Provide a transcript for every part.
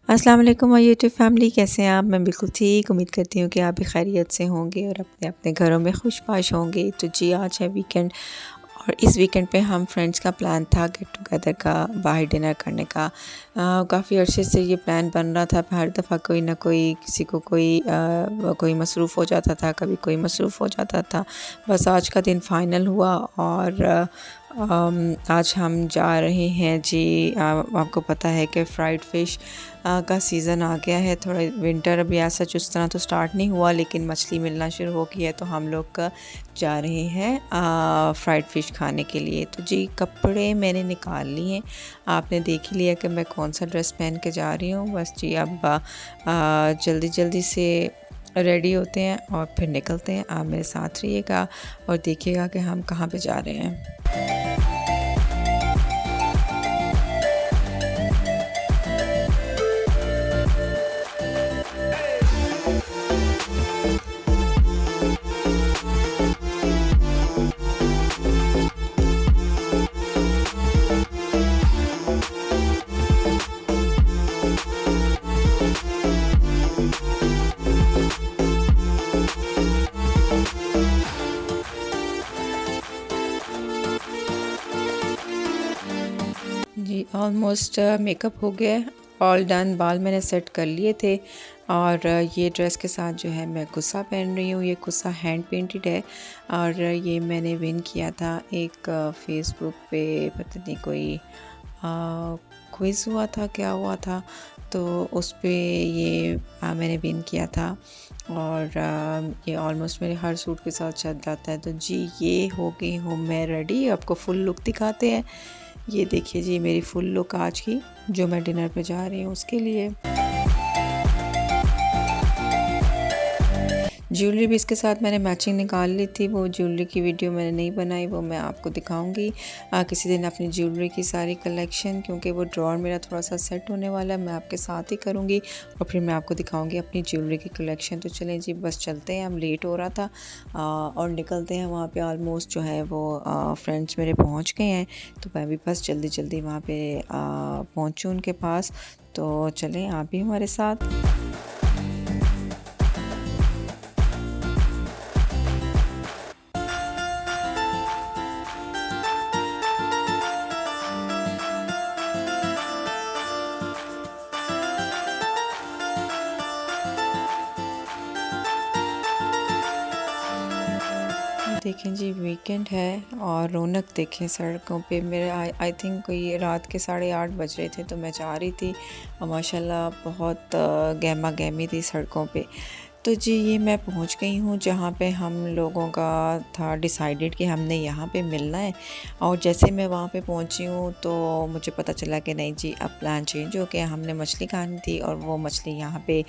अस्सलाम वालेकुम my YouTube family, कैसे हैं आप? मैं बिल्कुल ठीक, उम्मीद करती हूँ कि आप भी खैरियत से होंगे और अपने अपने घरों में खुशबाश होंगे। तो जी, आज है वीकेंड और इस वीकेंड पे हम फ्रेंड्स का प्लान था गेट टुगेदर का, बाहर डिनर करने का। काफ़ी अरसे से ये प्लान बन रहा था। हर दफ़ा कोई ना कोई, किसी को कोई मसरूफ़ हो जाता था, कभी कोई मसरूफ़ हो जाता था। बस आज का दिन फाइनल हुआ और आज हम जा रहे हैं जी। आपको पता है कि फ्राइड फ़िश का सीज़न आ गया है। थोड़ा विंटर अभी ऐसा उस तरह तो स्टार्ट नहीं हुआ, लेकिन मछली मिलना शुरू हो गई है, तो हम लोग का जा रहे हैं फ्राइड फ़िश खाने के लिए। तो जी, कपड़े मैंने निकाल लिए हैं। आपने देख ही लिया कि मैं कौन सा ड्रेस पहन के जा रही हूँ। बस जी, अब जल्दी जल्दी से रेडी होते हैं और फिर निकलते हैं। आप मेरे साथ रहिएगा और देखिएगा कि हम कहाँ पे जा रहे हैं। जी, ऑलमोस्ट मेकअप हो गया है, ऑल डन। बाल मैंने सेट कर लिए थे और ये ड्रेस के साथ जो है मैं कुर्ता पहन रही हूँ। ये कुर्ता हैंड पेंटेड है और ये मैंने विन किया था एक फेसबुक पे, पता नहीं कोई क्विज़ हुआ था, क्या हुआ था, तो उस पे ये मैंने विन किया था। और ये ऑलमोस्ट मेरे हर सूट के साथ चल जाता है। तो जी, ये हो गई हूँ मैं रेडी। आपको फुल लुक दिखाते हैं। ये देखिए जी, मेरी फुल लुक आज की, जो मैं डिनर पे जा रही हूँ उसके लिए। ज्वेलरी भी इसके साथ मैंने मैचिंग निकाल ली थी। वो ज्वेलरी की वीडियो मैंने नहीं बनाई, वो मैं आपको दिखाऊंगी किसी दिन अपनी ज्वेलरी की सारी कलेक्शन, क्योंकि वो ड्रॉर मेरा थोड़ा सा सेट होने वाला है। मैं आपके साथ ही करूँगी और फिर मैं आपको दिखाऊंगी अपनी ज्वेलरी की कलेक्शन। तो चलें जी, बस चलते हैं। हम लेट हो रहा था और निकलते हैं। वहाँ पर ऑलमोस्ट जो है वो फ्रेंड्स मेरे पहुँच गए हैं, तो मैं भी बस जल्दी जल्दी वहाँ पर पहुँचूँ उनके पास। तो चलें आप भी हमारे साथ। देखें जी, वीकेंड है और रौनक देखें सड़कों पे। मेरे आई थिंक कोई रात के 8:30 बज रहे थे, तो मैं जा रही थी और माशाल्लाह बहुत गहमा गहमी थी सड़कों पे। तो जी, ये मैं पहुंच गई हूँ जहाँ पे हम लोगों का था डिसाइडेड कि हमने यहाँ पे मिलना है। और जैसे मैं वहाँ पे पहुँची हूँ तो मुझे पता चला कि नहीं जी, अब प्लान चेंज हो गया। हमने मछली खानी थी और वो मछली यहाँ पे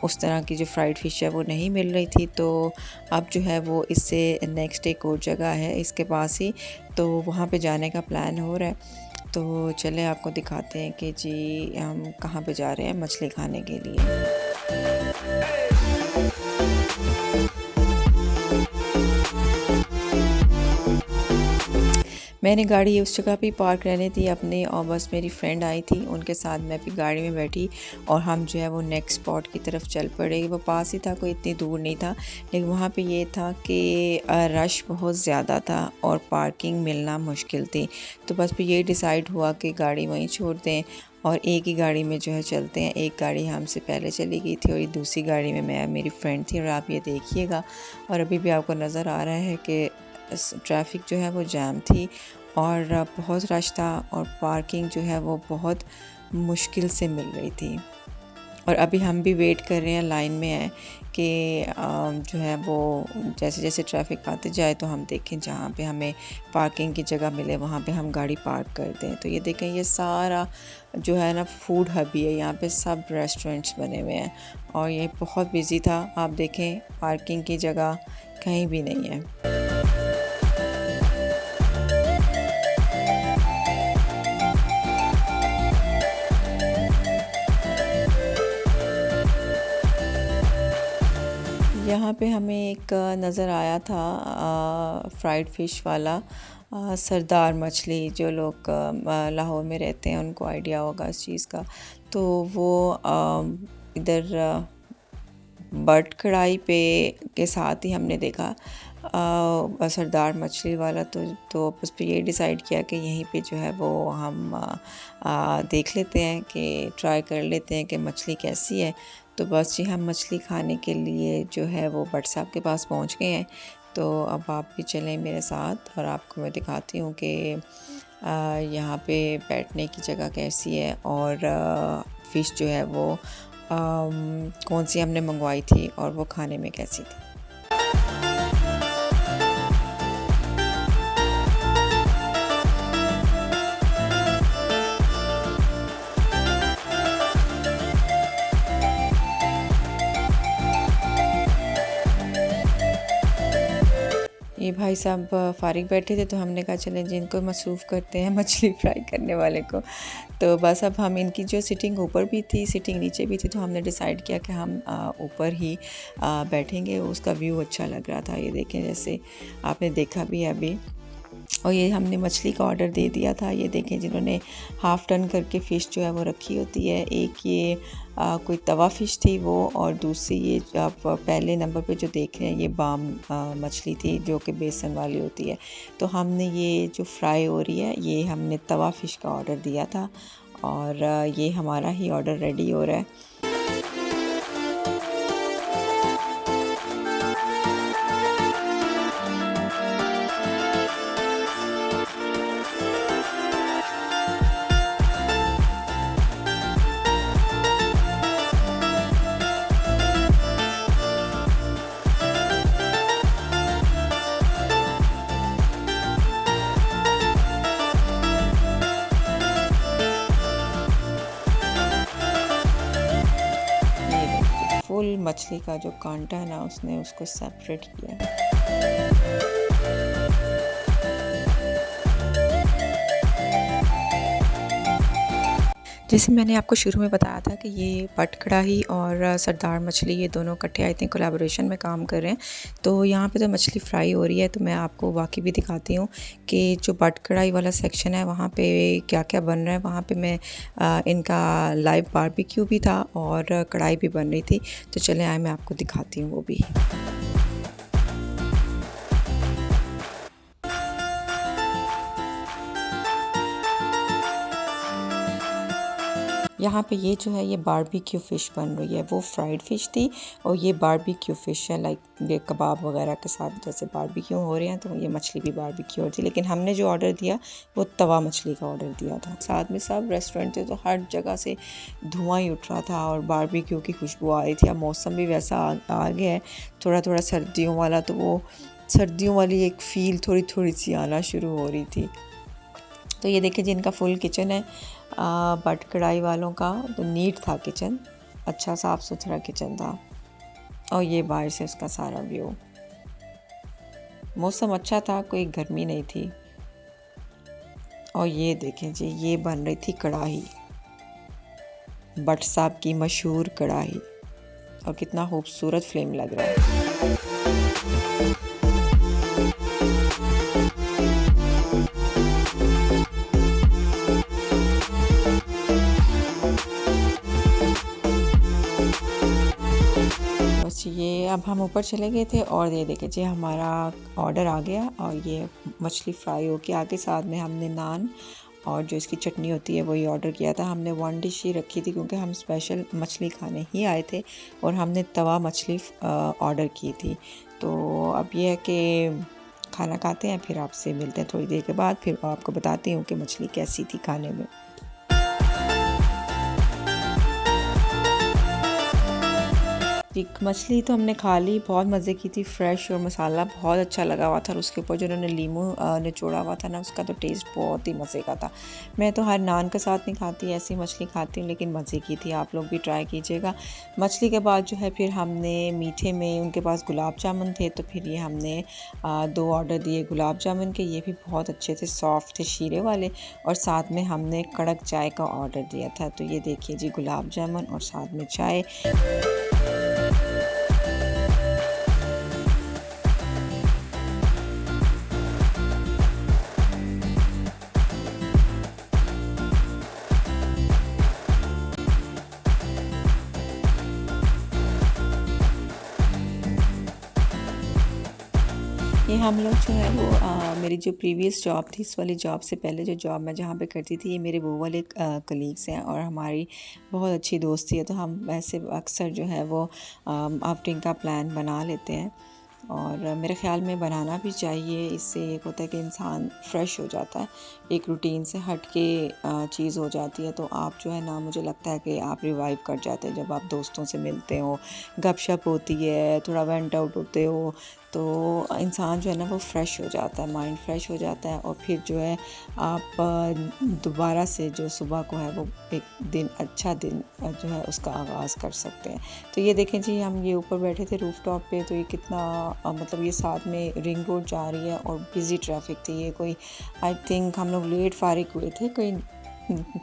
उस तरह की जो फ्राइड फ़िश है वो नहीं मिल रही थी। तो अब जो है वो इससे नेक्स्ट एक और जगह है इसके पास ही, तो वहाँ पे जाने का प्लान हो रहा है। तो चले आपको दिखाते हैं कि जी हम कहाँ पे जा रहे हैं मछली खाने के लिए। मैंने गाड़ी उस जगह पे पार्क रहने थी अपने, और बस मेरी फ्रेंड आई थी, उनके साथ मैं भी गाड़ी में बैठी और हम जो है वो नेक्स्ट स्पॉट की तरफ चल पड़े। वो पास ही था, कोई इतनी दूर नहीं था, लेकिन वहाँ पे ये था कि रश बहुत ज़्यादा था और पार्किंग मिलना मुश्किल थी। तो बस फिर ये डिसाइड हुआ कि गाड़ी वहीं छोड़ दें और एक ही गाड़ी में जो है चलते हैं। एक गाड़ी हमसे पहले चली गई थी और दूसरी गाड़ी में मैं मेरी फ्रेंड थी। और आप ये देखिएगा, और अभी भी आपको नज़र आ रहा है कि ट्रैफिक जो है वो जैम थी और बहुत रश था और पार्किंग जो है वो बहुत मुश्किल से मिल रही थी। और अभी हम भी वेट कर रहे हैं, लाइन में है कि जो है वो जैसे जैसे ट्रैफिक आते जाए तो हम देखें जहाँ पे हमें पार्किंग की जगह मिले वहाँ पे हम गाड़ी पार्क कर दें। तो ये देखें, ये सारा जो है ना फूड हब ही है, यहाँ पे सब रेस्टोरेंट्स बने हुए हैं और ये बहुत बिजी था। आप देखें, पार्किंग की जगह कहीं भी नहीं है। यहाँ पे हमें एक नज़र आया था फ्राइड फ़िश वाला, सरदार मछली, जो लोग लाहौर में रहते हैं उनको आइडिया होगा इस चीज़ का। तो वो इधर बट कढ़ाई पे के साथ ही हमने देखा सरदार मछली वाला। तो बस पे ये डिसाइड किया कि यहीं पे जो है वो हम देख लेते हैं, कि ट्राई कर लेते हैं कि मछली कैसी है। तो बस जी हम मछली खाने के लिए जो है वो भट्ट साहब के पास पहुंच गए हैं। तो अब आप भी चलें मेरे साथ और आपको मैं दिखाती हूँ कि यहाँ पे बैठने की जगह कैसी है और फ़िश जो है वो कौन सी हमने मंगवाई थी और वो खाने में कैसी थी। ये भाई साहब फ़ारिग बैठे थे तो हमने कहा चलें जी इनको मसरूफ़ करते हैं मछली फ्राई करने वाले को। तो बस अब हम इनकी जो सिटिंग ऊपर भी थी, सिटिंग नीचे भी थी, तो हमने डिसाइड किया कि हम ऊपर ही बैठेंगे। उसका व्यू अच्छा लग रहा था। ये देखें, जैसे आपने देखा भी है अभी। और ये हमने मछली का ऑर्डर दे दिया था। ये देखें, जिन्होंने हाफ़ टन करके फ़िश जो है वो रखी होती है। एक ये कोई तवा फ़िश थी वो, और दूसरी ये आप पहले नंबर पे जो देख रहे हैं ये बाम मछली थी, जो कि बेसन वाली होती है। तो हमने ये जो फ्राई हो रही है ये हमने तवा फ़िश का ऑर्डर दिया था, और ये हमारा ही ऑर्डर रेडी हो रहा है। फुल मछली का जो कांटा है ना, उसने उसको सेपरेट किया। जैसे मैंने आपको शुरू में बताया था कि ये भट्ट कढ़ाई और सरदार मछली, ये दोनों इकट्ठे आई थिंक कोलैबोरेशन में काम कर रहे हैं। तो यहाँ पे तो मछली फ्राई हो रही है, तो मैं आपको वाकई भी दिखाती हूँ कि जो भट्ट कढ़ाई वाला सेक्शन है वहाँ पे क्या क्या बन रहा है। वहाँ पे मैं इनका लाइव बारबेक्यू भी था और कढ़ाई भी बन रही थी। तो चले आए, मैं आपको दिखाती हूँ वो भी। यहाँ पे ये जो है ये बारबेक्यू फ़िश बन रही है। वो फ्राइड फ़िश थी और ये बारबेक्यू फ़िश है, लाइक ये कबाब वगैरह के साथ जैसे बारबेक्यू हो रहे हैं, तो ये मछली भी बारबेक्यू हो रही थी। लेकिन हमने जो ऑर्डर दिया वो तवा मछली का ऑर्डर दिया था। साथ में सब रेस्टोरेंट थे, तो हर जगह से धुआं ही उठ रहा था और बारबेक्यू की खुशबू आ रही थी। अब मौसम भी वैसा आ गया है, थोड़ा थोड़ा सर्दियों वाला, तो वो सर्दियों वाली एक फ़ील थोड़ी थोड़ी सी आना शुरू हो रही थी। तो ये देखिए जिनका फुल किचन है भट्ट कढ़ाई वालों का, तो नीट था किचन, अच्छा साफ़ सुथरा किचन था। और ये बाहर से उसका सारा व्यू। मौसम अच्छा था, कोई गर्मी नहीं थी। और ये देखें जी, ये बन रही थी कढ़ाई, भट्ट साहब की मशहूर कढ़ाई, और कितना खूबसूरत फ्लेम लग रहा है। ये अब हम ऊपर चले गए थे और ये देखिए जी हमारा ऑर्डर आ गया, और ये मछली फ्राई हो के आके साथ में हमने नान और जो इसकी चटनी होती है वही ऑर्डर किया था। हमने वन डिश ही रखी थी क्योंकि हम स्पेशल मछली खाने ही आए थे, और हमने तवा मछली ऑर्डर की थी। तो अब ये है कि खाना खाते हैं, फिर आपसे मिलते हैं थोड़ी देर के बाद, फिर आपको बताती हूँ कि मछली कैसी थी खाने में। मछली तो हमने खा ली, बहुत मज़े की थी, फ्रेश और मसाला बहुत अच्छा लगा हुआ था, और उसके ऊपर जो उन्होंने लीमू निचोड़ा हुआ था ना, उसका तो टेस्ट बहुत ही मज़े का था। मैं तो हर नान के साथ नहीं खाती, ऐसी मछली खाती हूँ, लेकिन मज़े की थी। आप लोग भी ट्राई कीजिएगा। मछली के बाद जो है फिर हमने मीठे में, उनके पास गुलाब जामुन थे, तो फिर ये हमने 2 ऑर्डर दिए गुलाब जामुन के। ये भी बहुत अच्छे थे, सॉफ्ट थे, शीरे वाले। और साथ में हमने कड़क चाय का ऑर्डर दिया था। तो ये देखिए जी, गुलाब जामुन और साथ में चाय। हम लोग जो है वो मेरी जो प्रीवियस जॉब थी, इस वाली जॉब से पहले जो जॉब मैं जहाँ पे करती थी, ये मेरे वो वाले कलीग्स हैं और हमारी बहुत अच्छी दोस्ती है। तो हम वैसे अक्सर जो है वो आउटिंग का प्लान बना लेते हैं और मेरे ख़्याल में बनाना भी चाहिए। इससे एक होता है कि इंसान फ्रेश हो जाता है, एक रूटीन से हट के चीज़ हो जाती है। तो आप जो है ना, मुझे लगता है कि आप रिवाइव कर जाते हैं जब आप दोस्तों से मिलते हो, गपशप होती है, थोड़ा वेंट आउट होते हो, तो इंसान जो है ना वो फ़्रेश हो जाता है, माइंड फ्रेश हो जाता है और फिर जो है आप दोबारा से जो सुबह को है वो एक दिन अच्छा दिन जो है उसका आगाज़ कर सकते हैं। तो ये देखें जी, हम ये ऊपर बैठे थे रूफ़टॉप पे, तो ये कितना मतलब ये साथ में रिंग रोड जा रही है और बिज़ी ट्रैफिक थी। ये कोई आई थिंक हम लोग लेट फारिग हुए थे, कोई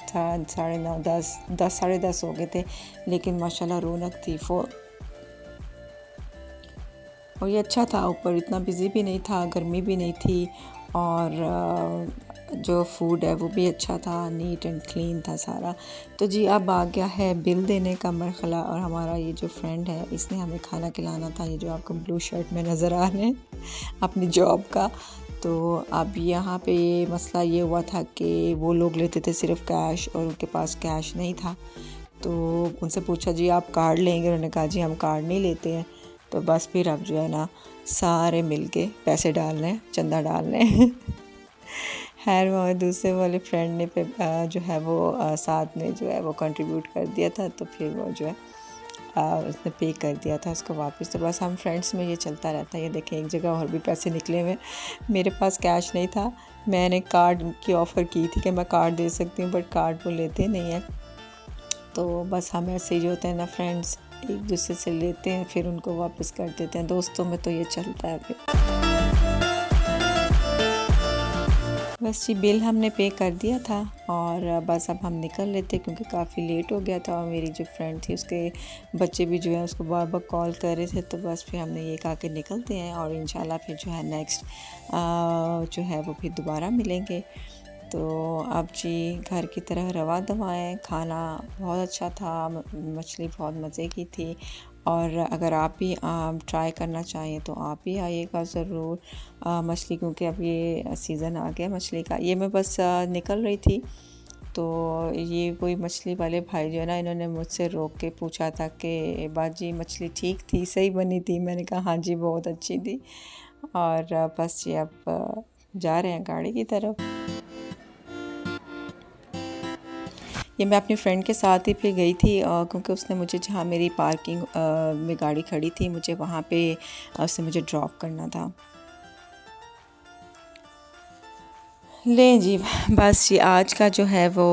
था 9:30 10 साढ़े 10 हो गए थे, लेकिन माशाल्लाह रौनक थी और ये अच्छा था। ऊपर इतना बिज़ी भी नहीं था, गर्मी भी नहीं थी और जो फूड है वो भी अच्छा था, नीट एंड क्लीन था सारा। तो जी अब आ गया है बिल देने का मरहला और हमारा ये जो फ्रेंड है इसने हमें खाना खिलाना था। ये जो आपको ब्लू शर्ट में नज़र आ रहे हैं अपनी जॉब का। तो अब यहाँ पे ये मसला ये हुआ था कि वो लोग लेते थे सिर्फ़ कैश और उनके पास कैश नहीं था। तो उनसे पूछा जी आप कार्ड लेंगे? उन्होंने कहा जी हम कार्ड नहीं लेते हैं। तो बस फिर अब जो है ना सारे मिल के पैसे डाल रहे हैं, चंदा डाल रहे हैं। खैर वो दूसरे वाले फ्रेंड ने जो है वो साथ में जो है वो कंट्रीब्यूट कर दिया था, तो फिर वो जो है उसने पे कर दिया था उसको वापस। तो बस हम फ्रेंड्स में ये चलता रहता है। ये देखें एक जगह और भी पैसे निकले हुए, मेरे पास कैश नहीं था, मैंने कार्ड की ऑफ़र की थी कि मैं कार्ड दे सकती हूँ, बट कार्ड वो लेते नहीं हैं। तो बस हम ऐसे ही जो होते हैं ना फ्रेंड्स, एक दूसरे से लेते हैं फिर उनको वापस कर देते हैं। दोस्तों में तो ये चलता है। फिर बस जी बिल हमने पे कर दिया था और बस अब हम निकल लेते क्योंकि काफ़ी लेट हो गया था और मेरी जो फ्रेंड थी उसके बच्चे भी जो है उसको बार बार कॉल कर रहे थे। तो बस फिर हमने ये कहा कि निकलते हैं और इंशाल्लाह फिर जो है नेक्स्ट जो है वो फिर दोबारा मिलेंगे। तो अब जी घर की तरह रवा दवाएँ, खाना बहुत अच्छा था, मछली बहुत मज़े की थी और अगर आप भी ट्राई करना चाहें तो आप भी आइएगा ज़रूर मछली, क्योंकि अब ये सीज़न आ गया मछली का। ये मैं बस निकल रही थी तो ये कोई मछली वाले भाई जो है ना, इन्होंने मुझसे रोक के पूछा था कि बाजी मछली ठीक थी, सही बनी थी? मैंने कहा हाँ जी बहुत अच्छी थी। और बस जी अब जा रहे हैं गाड़ी की तरफ। ये मैं अपनी फ्रेंड के साथ ही फिर गई थी क्योंकि उसने मुझे जहाँ मेरी पार्किंग में गाड़ी खड़ी थी मुझे वहाँ पे उसने मुझे ड्रॉप करना था। लें जी, बस जी आज का जो है वो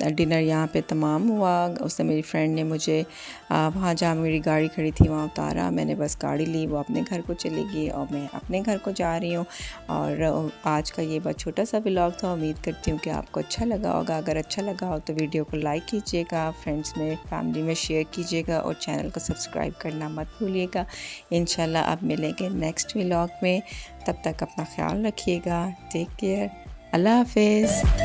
डिनर यहाँ पे तमाम हुआ। उसने मेरी फ्रेंड ने मुझे वहाँ जहाँ मेरी गाड़ी खड़ी थी वहाँ उतारा, मैंने बस गाड़ी ली, वो अपने घर को चली गई और मैं अपने घर को जा रही हूँ। और आज का ये बहुत छोटा सा व्लॉग था, उम्मीद करती हूँ कि आपको अच्छा लगा होगा। अगर अच्छा लगा हो तो वीडियो को लाइक कीजिएगा, फ्रेंड्स में फैमिली में शेयर कीजिएगा और चैनल को सब्सक्राइब करना मत भूलिएगा। इंशाल्लाह अब मिलेंगे नेक्स्ट व्लॉग में, तब तक अपना ख्याल रखिएगा। टेक केयर, अल्लाह हाफिज़।